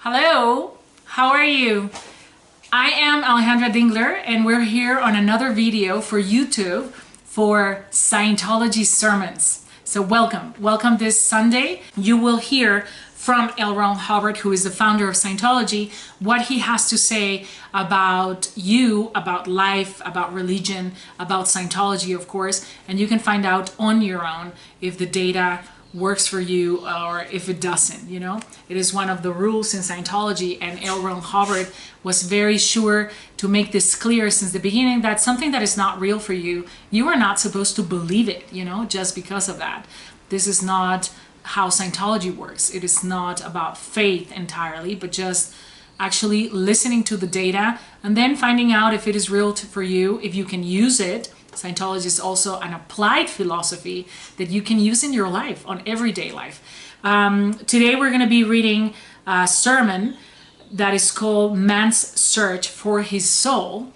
Hello, how are you? I am Alejandra Dingler and we're here on another video for YouTube for Scientology sermons. So welcome this Sunday. You will hear from L.Ronald Hubbard, who is the founder of Scientology, what he has to say about you, about life, about religion, about Scientology, of course, and you can find out on your own if the data works for you or if it doesn't. You know, it is one of the rules in Scientology, and L.Ronald Hubbard was very sure to make this clear since the beginning that something that is not real for you, you are not supposed to believe it, you know, just because of that. This is not how Scientology works. It is not about faith entirely, but just actually listening to the data and then finding out if it is real for you, if you can use it. Scientology is also an applied philosophy that you can use in your life, on everyday life. Today we're going to be reading a sermon that is called Man's Search for His Soul.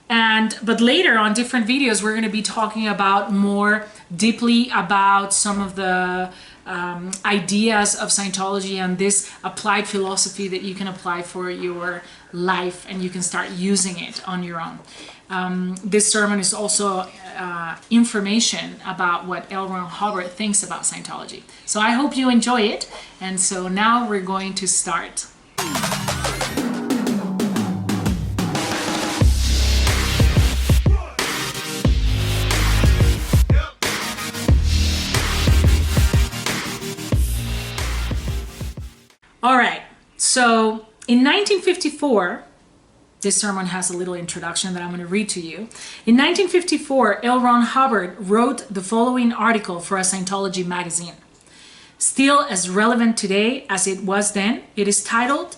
But later on different videos we're going to be talking about more deeply about some of the ideas of Scientology and this applied philosophy that you can apply for your life and you can start using it on your own. This sermon is also information about what L.Ronald Hubbard thinks about Scientology. So I hope you enjoy it. And so now we're going to start. All right, so in 1954, this sermon has a little introduction that I'm going to read to you. In 1954, L.Ronald Hubbard wrote the following article for a Scientology magazine. Still as relevant today as it was then, it is titled,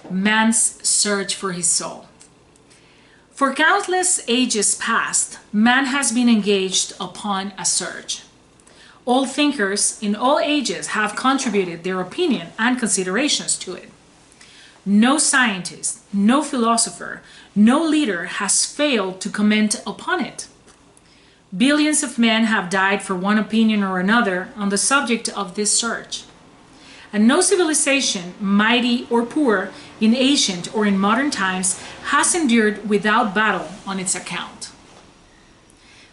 Man's Search for His Soul. For countless ages past, man has been engaged upon a search. All thinkers in all ages have contributed their opinion and considerations to it. No scientist, no philosopher, no leader has failed to comment upon it. Billions of men have died for one opinion or another on the subject of this search. And no civilization, mighty or poor, in ancient or in modern times, has endured without battle on its account.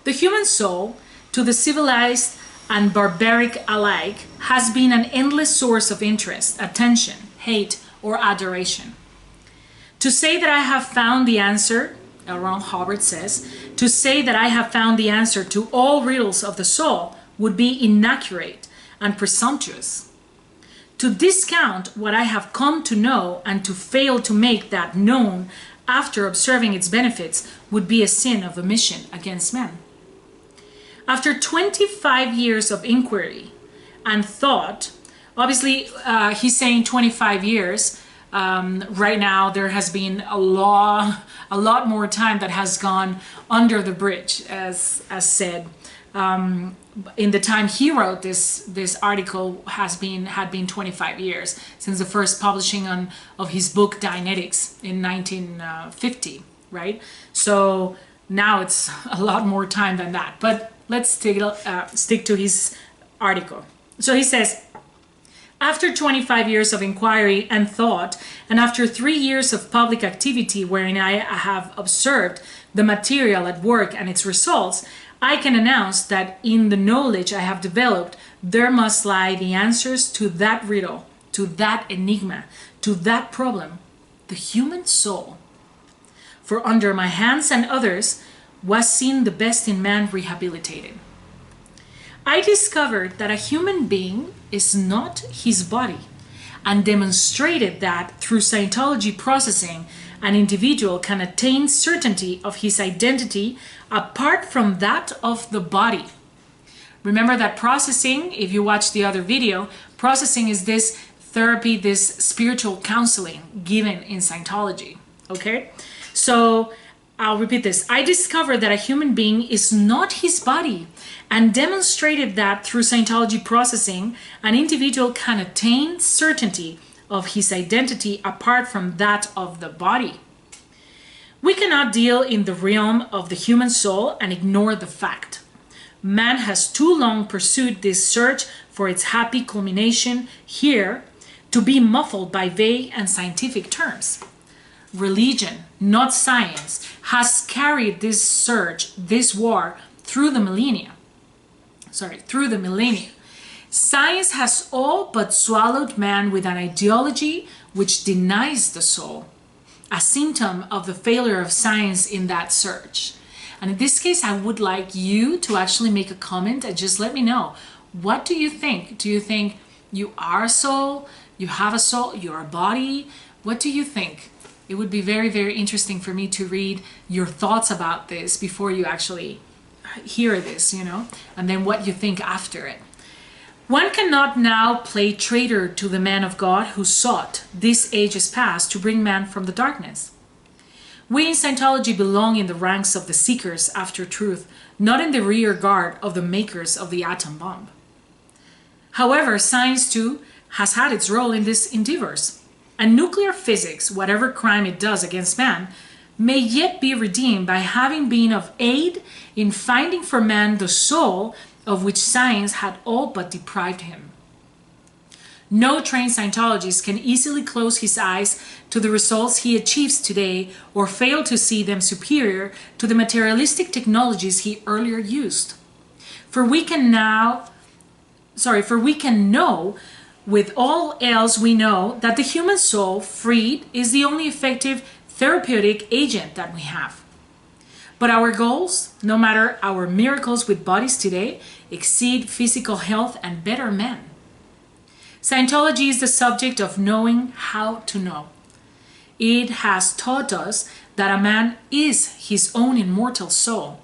The human soul, to the civilized and barbaric alike, has been an endless source of interest, attention, hate, or adoration. To say that I have found the answer, L.Ronald Hubbard says, to say that I have found the answer to all riddles of the soul would be inaccurate and presumptuous. To discount what I have come to know and to fail to make that known after observing its benefits would be a sin of omission against men. After 25 years of inquiry and thought, obviously he's saying 25 years, right now there has been a lot more time that has gone under the bridge, as said. In the time he wrote this article had been 25 years since the first publishing of his book Dianetics in 1950, right? So now it's a lot more time than that, but let's stick to his article. So he says, after 25 years of inquiry and thought, and after 3 years of public activity wherein I have observed the material at work and its results, I can announce that in the knowledge I have developed, there must lie the answers to that riddle, to that enigma, to that problem, the human soul. For under my hands and others was seen the best in man rehabilitated. I discovered that a human being is not his body, and demonstrated that through Scientology processing, an individual can attain certainty of his identity apart from that of the body. Remember that processing, if you watch the other video, processing is this therapy, this spiritual counseling given in Scientology, okay? So I'll repeat this. I discovered that a human being is not his body, and demonstrated that through Scientology processing, an individual can attain certainty of his identity apart from that of the body. We cannot deal in the realm of the human soul and ignore the fact. Man has too long pursued this search for its happy culmination here to be muffled by vague and scientific terms. Religion, not science, has carried this search, this war, through the millennia. Science has all but swallowed man with an ideology which denies the soul, a symptom of the failure of science in that search. And in this case, I would like you to actually make a comment and just let me know. What do you think? Do you think you are a soul? You have a soul? You're a body? What do you think? It would be very, very interesting for me to read your thoughts about this before you actually hear this, and then what you think after it. One cannot now play traitor to the man of God who sought, this ages past, to bring man from the darkness. We in Scientology belong in the ranks of the seekers after truth, not in the rear guard of the makers of the atom bomb. However, science too has had its role in these endeavors, and nuclear physics, whatever crime it does against man, may yet be redeemed by having been of aid in finding for man the soul of which science had all but deprived him. No trained Scientologist can easily close his eyes to the results he achieves today or fail to see them superior to the materialistic technologies he earlier used. For we can know with all else we know that the human soul, freed, is the only effective therapeutic agent that we have. But our goals, no matter our miracles with bodies today, exceed physical health and better men. Scientology is the subject of knowing how to know. It has taught us that a man is his own immortal soul.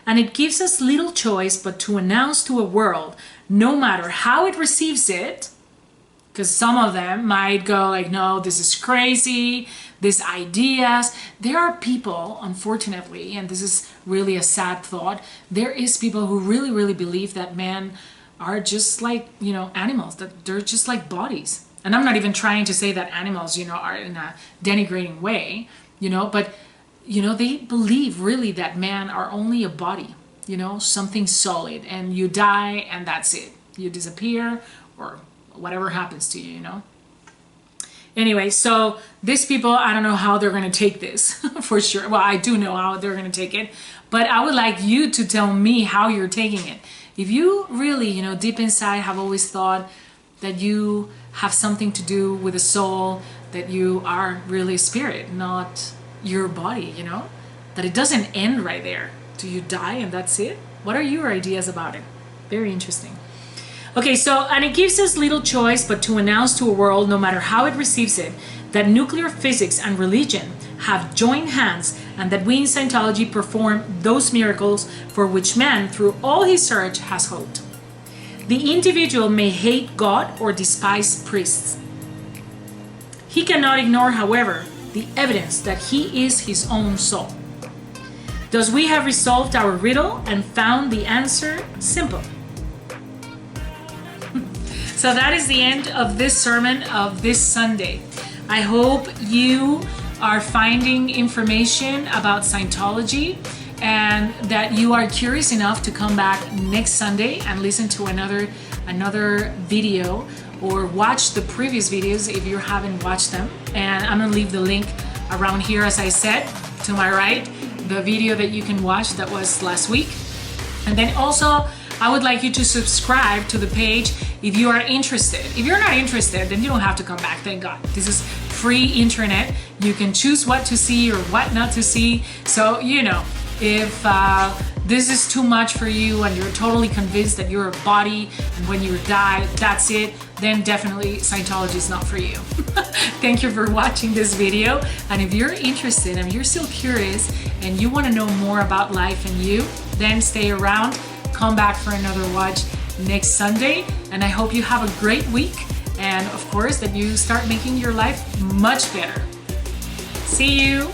And it gives us little choice but to announce to a world, no matter how it receives it, because some of them might go like, no, this is crazy, these ideas. There are people, unfortunately, and this is really a sad thought, there is people who really, really believe that men are just like, animals, that they're just like bodies. And I'm not even trying to say that animals, are in a denigrating way, but, they believe really that men are only a body, something solid, and you die and that's it. You disappear or whatever happens to you, Anyway, so these people, I don't know how they're going to take this for sure. Well, I do know how they're going to take it, but I would like you to tell me how you're taking it. If you really, deep inside have always thought that you have something to do with a soul, that you are really a spirit, not your body, that it doesn't end right there. Do you die and that's it? What are your ideas about it? Very interesting. Okay, so, and it gives us little choice but to announce to a world, no matter how it receives it, that nuclear physics and religion have joined hands and that we in Scientology perform those miracles for which man, through all his search, has hoped. The individual may hate God or despise priests. He cannot ignore, however, the evidence that he is his own soul. Thus we have resolved our riddle and found the answer simple. So that is the end of this sermon of this Sunday. I hope you are finding information about Scientology and that you are curious enough to come back next Sunday and listen to another video or watch the previous videos if you haven't watched them. And I'm gonna leave the link around here, as I said, to my right, the video that you can watch that was last week. And then also, I would like you to subscribe to the page if you are interested. If you're not interested, then you don't have to come back, thank God. This is free internet. You can choose what to see or what not to see. So, if this is too much for you and you're totally convinced that you're a body and when you die, that's it, then definitely Scientology is not for you. Thank you for watching this video. And if you're interested and you're still curious and you want to know more about life and you, then stay around. Come back for another watch next Sunday, and I hope you have a great week, and of course that you start making your life much better. See you.